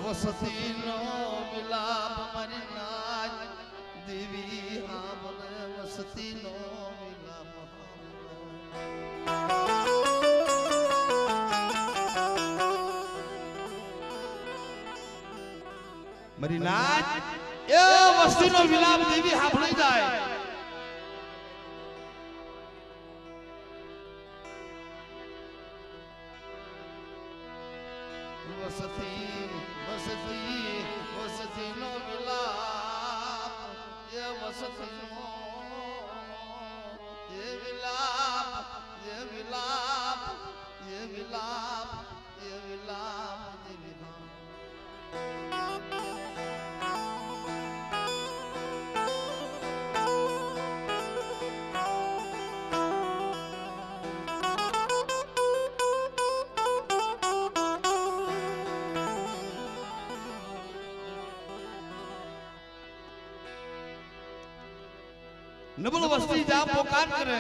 વસતી નો વિલાપ મારી નાચ દેવી હામલે વસતી નો વિલાપ મારી નાચ એ વસ્તી નો વિલાપ દેવી હાંભળી જાય વસતી નો વિલાપ એ વસતી નો એ વિલાપ એ વિલાપ એ વિલાપ એ વિલાપ નબળ વસ્તી જા પોકાર કરે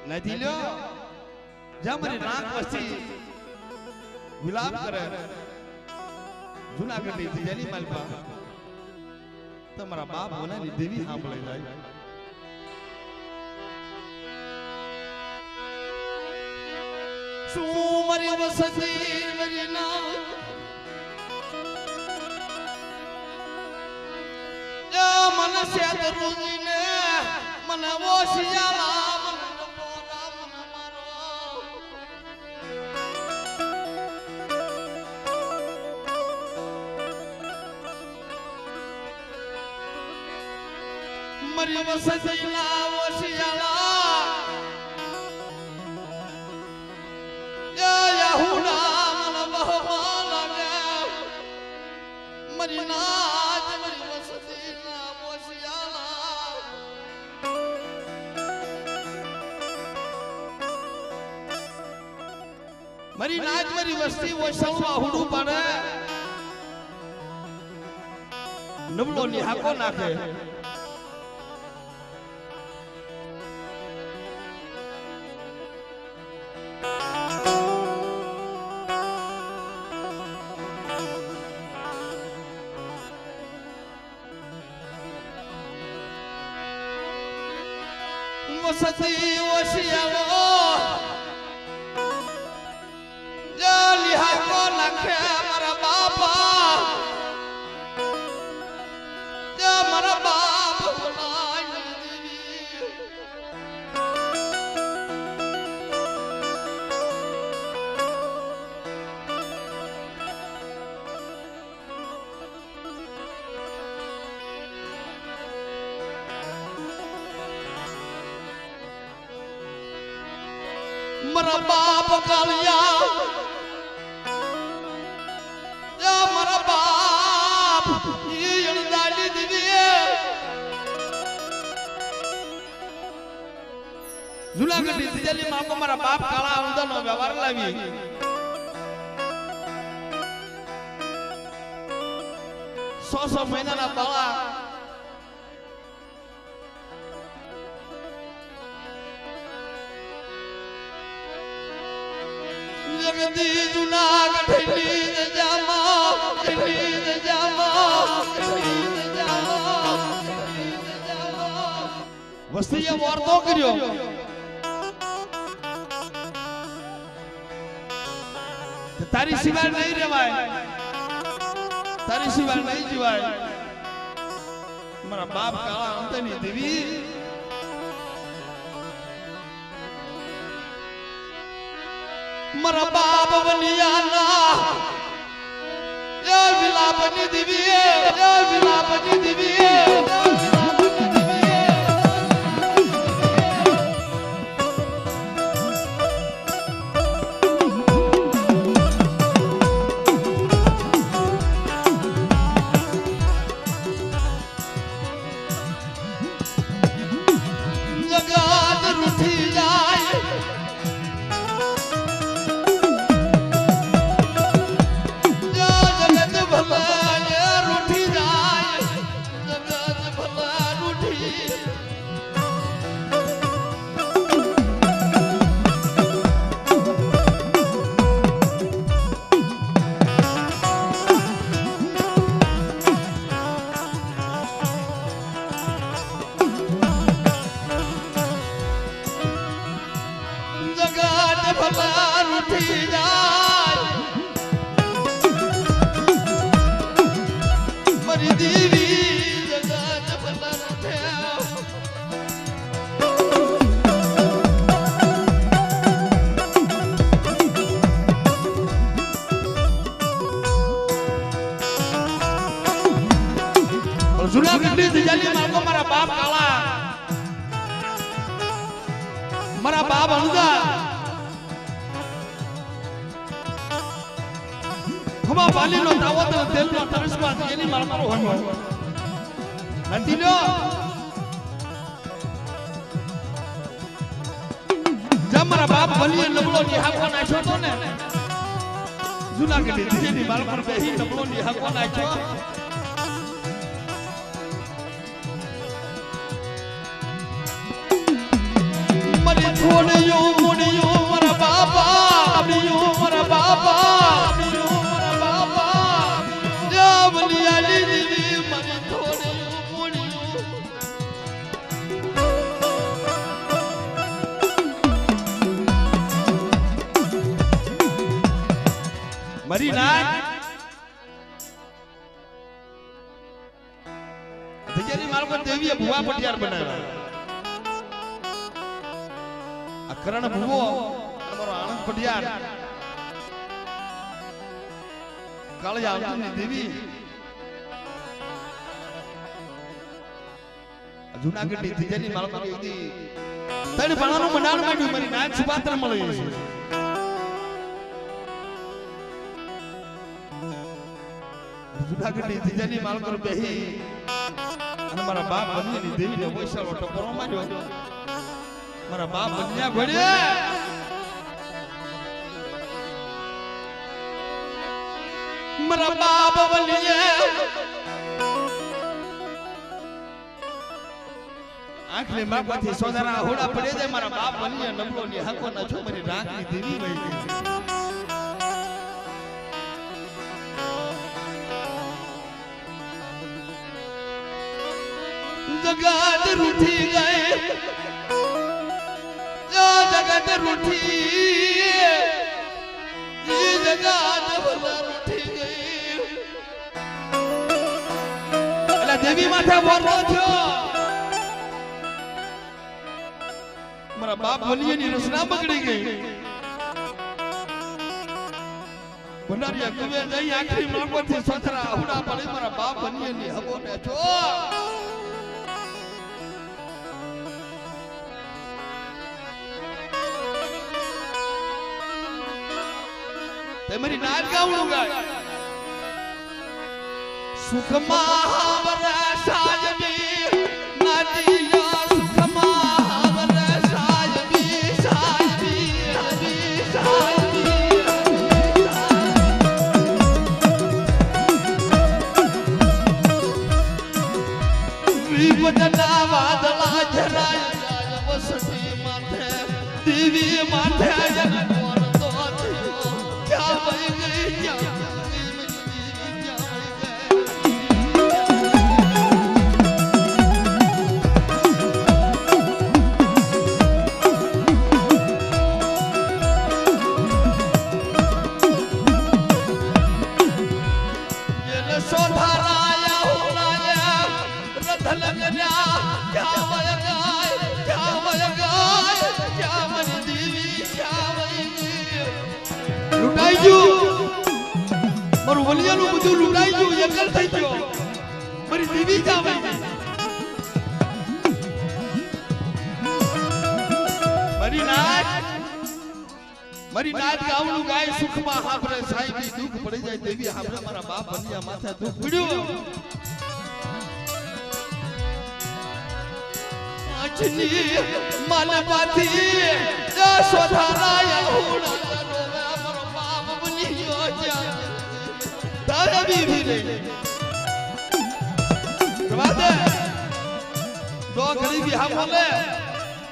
નથી લ્યો જા મારી નાક વસ્તી વિલાપ કરે જુનાગઢ ની જેની માલપા તમારા બાપ બોલાની દેવી સાંભળે જાય શું મારી વસતી મારી નાક મને સેદ રૂજીને મને ઓશિયાલા મને પોરા મને મારો મરી વસતીના ઓશિયાલા યહુડા મને બહુ લાગે મરી નાચ મરી વસતીના મારી નાચ મારી વસ્તી ઓછામાં હુડું પાડે નબળો ની હાકો નાખે વસતી ઓશિયાલો નાખે મારા બાપા મારા બાપ મારા બાપ કાલિયા મારા બાપ ઈ દાડી દીધી જુનાગઢ ની તિજલી માં મારા બાપ કાળા ઉંદરનો વ્યવહાર લાવી સો મહિનાના બાળા જગદી જુનાગઢ ની જામા વસ્તીએ વાર્તો કર્યો તારી સિવાય નહીં રહેવાય તારી સિવાય નહીં જીવાય મારા બાપ કાળા અંતની દેવી મારા બાપ બનિયાના એ વિલાપની દેવી એ વિલાપની દેવી જગત ભલા ભલા રૂઠી જાય મારી દેવી જગત ભલા રૂઠ્યા જુનાગઢની દિજાલી માર્ગો મારા બાપ કાળા મારા બાપ અનુદા ખમા બાલીનો તાવો તો તેલનો તરસમાં દિજાલી માર્ગો હોય નથી લ્યો જા મારા બાપ બલીએ નબળો નિહાકો નાખ્યો તો ને જુનાગઢની દિજાલી માર્ગો બેહી નબળો નિહાકો નાખ્યો મોડિયો મારા બાપા મારા બાપા જાવલિયાલી દીદી મને થોડિયો મોડિયો મરી ના દિજારી માર્ગો દેવીએ ભુવા પટિયાર બનાવ્યા કરણ ભુવો અમારો આનંદ પટિયાર કાળી આંતરની દેવી જુનાગઢની દિજાની માલમારી હતી તણ પાણાનું મંડાણ માંડ્યું મારી નાચ સુપાત્ર મળી છે જુનાગઢની દિજાની માલમાર બેહી અને મારા બાપ બનીની દેવીને વૈશાળો ટપરો માર્યો મારા બાપ બન્યા ઘોડ્યા મારા બાપ બન્યા આંખની માપથી સોદારા હોડા પડે જાય મારા બાપ બન્યા નબળો ની હાકો ના છો મારી રાતની દેવી વઈ ગઈ જગત રૂઠી ગઈ जगत रूठी ये जगत भला रूठी गई अला देवी माथे बोलो छो मारा बाप बलिए ની રસના બગડી ગઈ ભંડારીયા કવે જઈ આખરી માગોથી સથરા આહુડા પડે મારા બાપ બલિએ ની હબો ને છો मेरी नाच गाऊं गाय सुख महावर साजबी नादिया सुख महावर साजबी साजबी हबी साजबी विपदना वादला जराया वसती माथे देवी माथे મારું વલિયાનું બધું લૂંટાઈ ગયું એકલ થઈ ગયો મારી દેવી જાવે મારી નાચ ગાવનું ગાય સુખમાં હાબરે સાહેબી દુઃખ પડી જાય દેવી હાબરે મારા બાપ બન્યા માથે દુઃખ પડ્યું અજની માને પાથી સોધારાયા હોડા મારો બાપ બની ગયો તારા બીવી રે જવાદે દો ગરીબી હા બોલે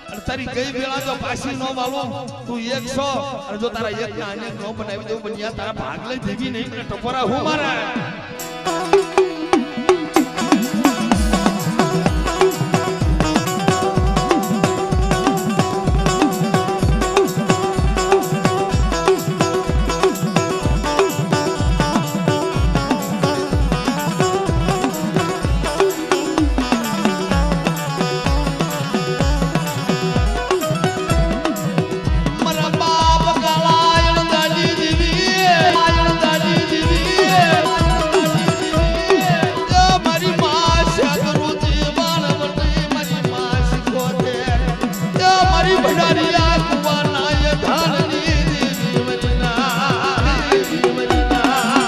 અને તારી ગઈ વેળા જો પાછી નો માલો તું 100 અને જો તારા એક ના અનેક નો બનાવી દેવું બન્યા તારા ભાગ લઈ દેવી નહીં ને ટપોરા હું મારે ભડારિયા કુવાનાય ધારની દેવી મરીના દેવી મરીના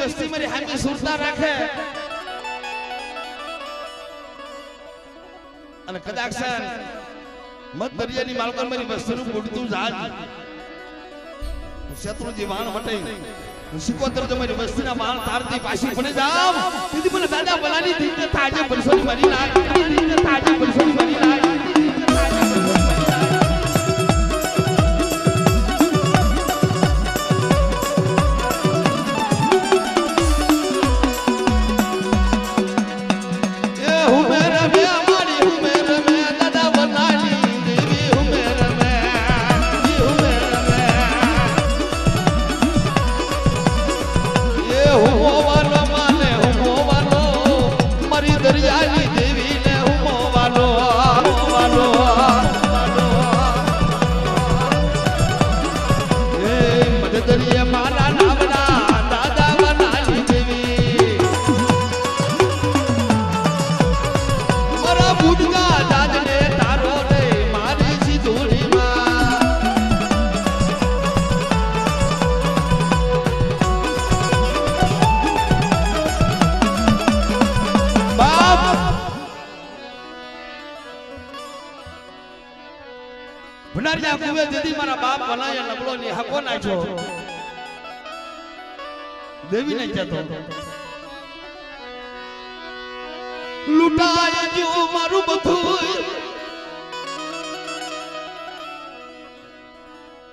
વસ્તી મારી હામે સુરતા રાખે અને કદાચ મત દરિયાની માલકન મારી વસ્તીનું બુડતું જાજ શત્રુજી વાણ વટાઈ સિકોતર જો મારી વસ્તીના વાણ તારતી પાછી પડી જાવ દીદી મને દાદા બનાની દીને તાજે પરસોની મારી લાગ દીને તાજે પરસોની મારી લાગ ભંડારીયા કુવે દીદી મારા બાપ બનાયા નબળો ની હકો નાખ્યો દેવી ને કહેતો લૂટાય જો મારું બધું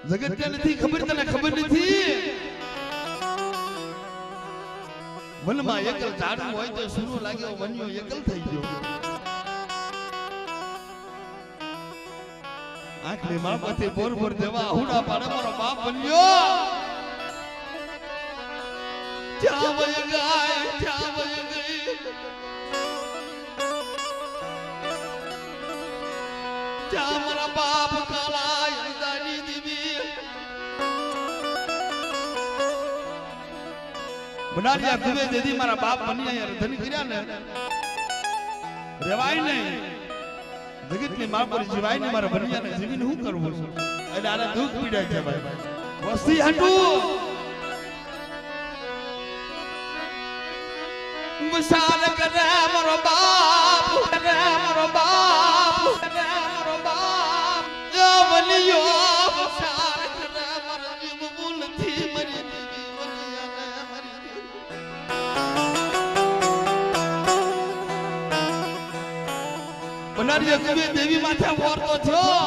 જગત ને નથી ખબર તને ખબર નથી વનમાં એકલ ઝાડવું હોય તો સૂરો લાગ્યો વન્યો એકલ થઈ ગયો આખરી માપતી બોર બોર દેવા હુડા પાડે મારો બાપ બન્યો ક્યાં વય ગાય ક્યાં વય ગઈ ક્યાં મારા બાપ કાળા યંદાની દેવી ભંડારીયા કુવે દેદી મારા બાપ બન્યા યાર ધન કર્યા ને રેવાય નહીં જગત ની માં પર જીવાય ને મારા બનિયાને જીવીને શું કરવું છે એટલે આને દુઃખ પીડાય છે ભાઈ વસ્તી હટુ વિશાલ કરે મારો બાપ કરે મારો બાપ કરે મારો બાપ યો બનિયો વિશાલ કરે મારો જીવ ભૂલથી મરી દેવી બનિયાને મરી ભંડારીયા કુવે દેવી માથે વોરતો થયો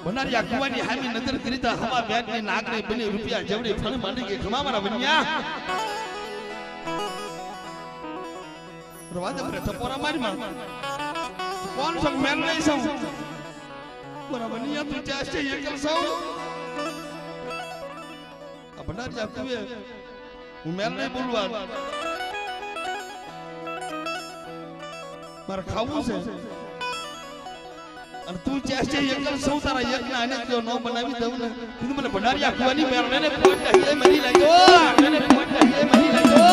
ભંડારીયા કુવાની હામી નજર કરી તો હવા બેટની નાગને બની રૂપિયા જેવડી ફળ માંડી કે ખમા મારા બન્યા રવાજે પર ચપોરા મારી માં કોણ સમ મેલ નહીં સમ મારા બન્યા તું ચાશે એકલ સૌ આ ભંડારીયા કુવે હું મેલ નહીં બોલવા મારે ખાવું છે અને તું ચાહે એકલ સૌ તારા એક ના આને જો નો બનાવી દઉં ને કીધું મને ભંડારિયા કુવાની મેરને ફોટ હે મરી લાગ્યો મને ફોટ હે મરી લાગ્યો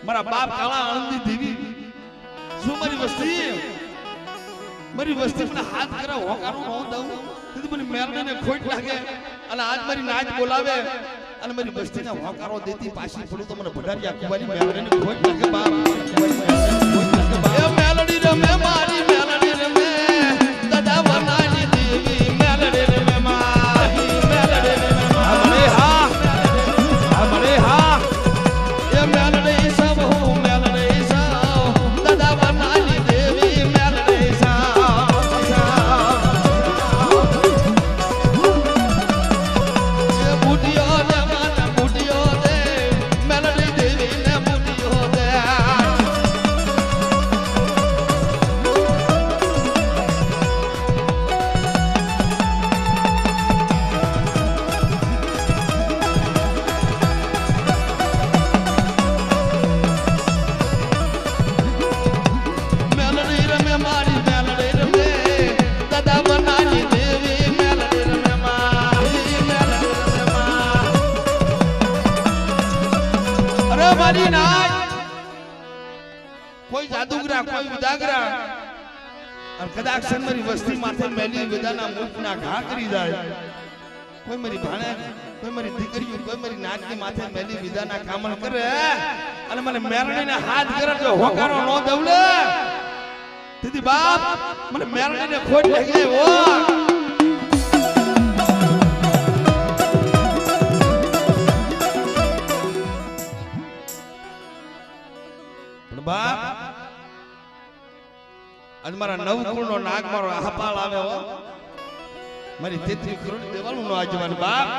મારા બાપ કાળા આનંદી દેવી શું મારી વસ્તી મને હાથ કરા હોકારો ન દઉં તેથી મને મેરને ખોટ લાગે અને આજ મારી નાચ બોલાવે અને મારી વસ્તીને હોકારો દેતી પાછી પડું તો મને ભડારિયા કુવાની મેરને ખોટ લાગે બાપ એ મેલડી રમે મારી મેલડી રમે દાદા વનાની દેવી મેલડી રમે મારી મેલડી રમે હમણે હા એ મેલડી કોઈ જાદુગરા કોઈ ઉદાગરા અને કદાચ મારી વસ્તી માથે મેલી વિદાના મુખના ઘા કરી જાય કોઈ મારી ભાણે કોઈ મારી દીકરીઓ કોઈ મારી નાચની માથે મેલી વિદાના કામણ કરે અને મને મેરણીને હાથ કરે તો હોકારો ન દઉલે દીદી બાપ મને મેરણીને ખોટ લાગી ઓ બાપ અને મારા 9 કુળનો નાગ મારો હાપાળ આવે હો મારી 33 કરોડ દેવાનું નો આજવાની બાપ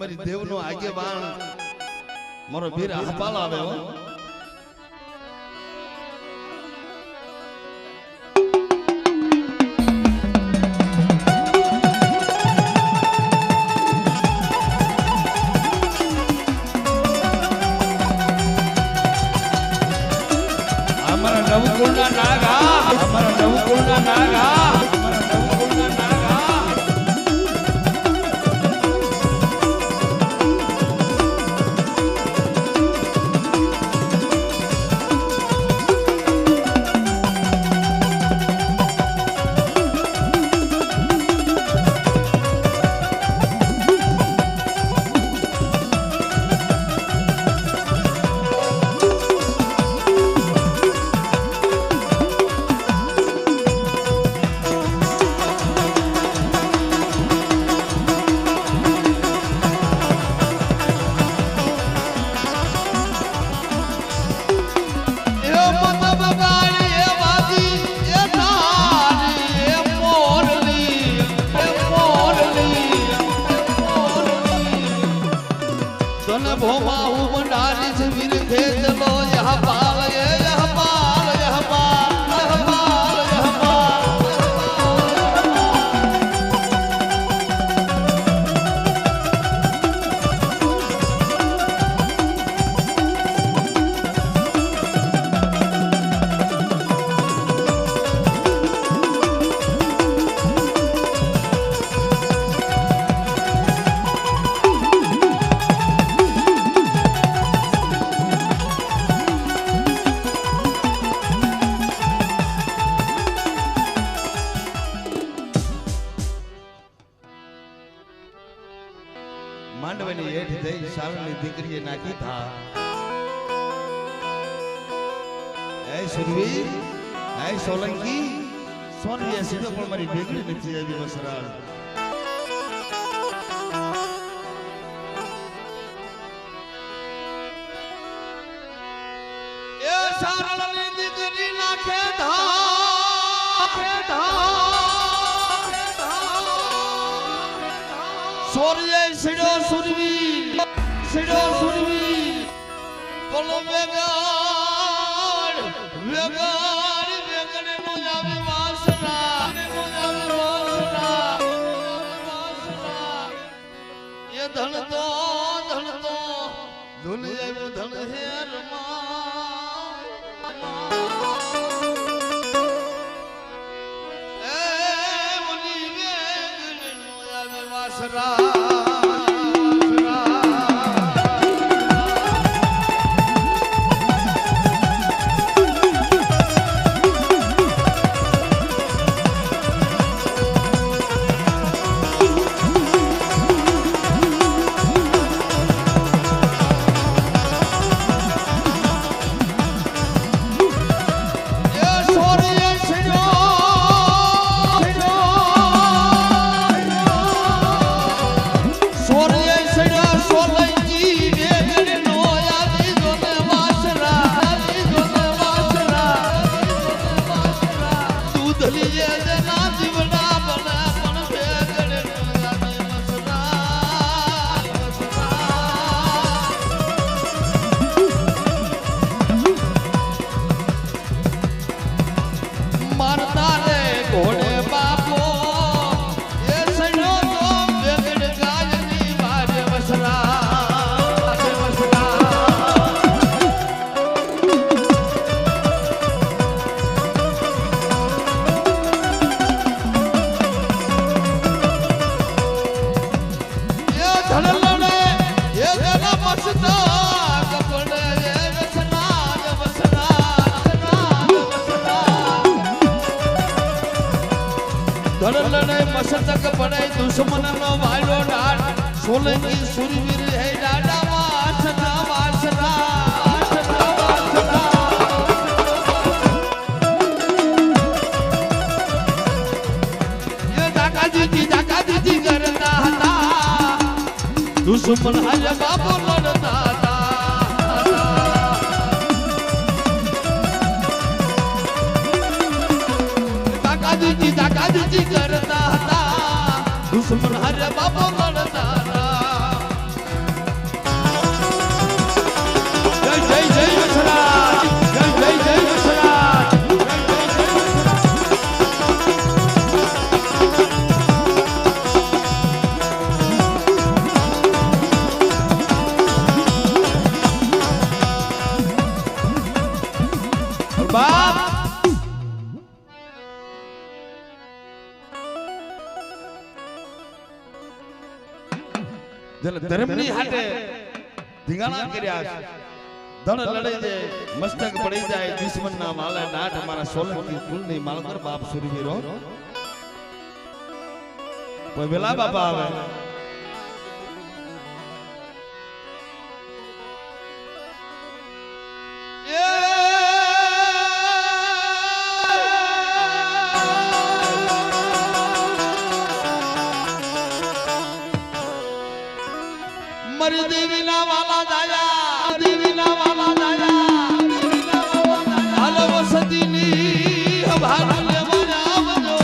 મારી દેવનો આગેવાન મારો વીર હાપાલ આવે હો અમારા નવકુળના નાગા અમારા નવકુળના નાગા बाहु मंडारी से वीर खेच लो यह पाल यह पाल यह पाल यह पाल यह पाल માંડવાની હેઠ જઈ સાવની દીકરીએ નાખી થા હે સુરવીર હે સોલંકી સોનવી સીધો પણ મારી દીકરી નથી આવી વસરાળ એ સારળની દીકરી નાખે ધા સૂર્ય સિડો સુરવીર કોલો વેગાડ વેગને નો જાવે વાસના એ ધન તો ધૂલ આવ્યો ધન હેર ધરલને મસ્તક પડે દુશ્મનનો વાળો ડાળ સોલંકી સુરવીર હે ડાડા વાસના ये दादाजी करता હતા દુશ્મન હાય બાપો લડતા હતા દાદાજી કરતા હતા દુશ્મન હારે બાપો લડતા હતા જય જય જય વસરાજ જય જય જય વસરાજ બાપ ધર્મની હાટે ધીંગાણા કર્યા ધણ લડે છે મસ્તક પડી જાય દુશ્મનના માલે નાટ મારા સોલંકી કુલની માલકર બાપ સુરવીરો કોઈ વેલા બાપા આવે मरी देवी ना वाला दाया देवी ना वाला दाया हालो वसतीनी भार लेवा आवજો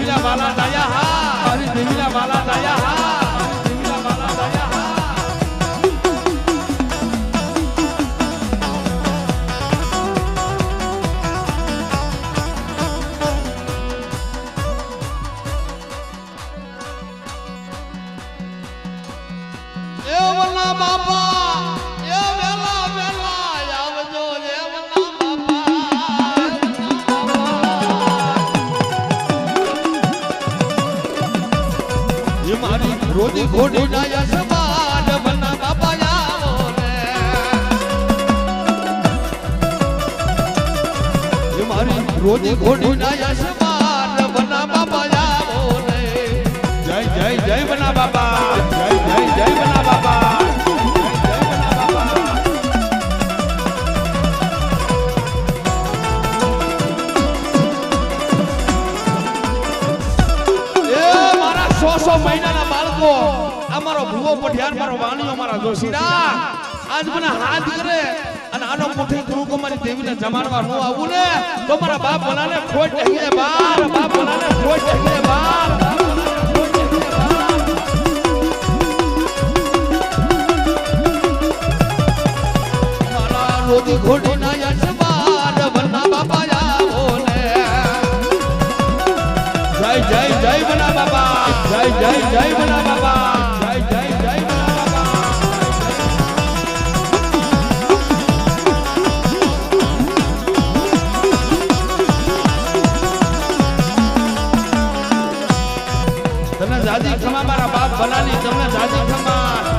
દેવીના વાલા ડાયા હા મારી દેવીના વાલા ડાયા હા દેવીના વાલા ડાયા હા એ વના બાપા એ વેલા વેલા આવજો એ વના બાપા એ મારી રોજી ઘોડી ના યશમાન વના બાપા આવો રે એ મારી રોજી ઘોડી ના યશમાન વના બાપા આવો રે જય જય જય વના બાપા જય જય જય વના બાપા મહિનાના બાળકો અમારો ભૂવો પઠિયાર મારો વાણીઓ મારા જોશીડા આજ મને હાથ કરે અને આનો મુઠી ગુરુ મારી દેવીને જમાડવા નો આવું ને તો મારા બાપ ભલાને ખોટ હે બાર બાપ ભલાને ખોટ હે બાર મારા રોજી ઘોડી ના યશમાન વના બાપા આવો ને જય જય જય વના બાપા જય જય જય વના બાપા જય જય જય વના બાપા તમને જાજી ખમા મારા બાપ ભલાની તમને જાજી ખમા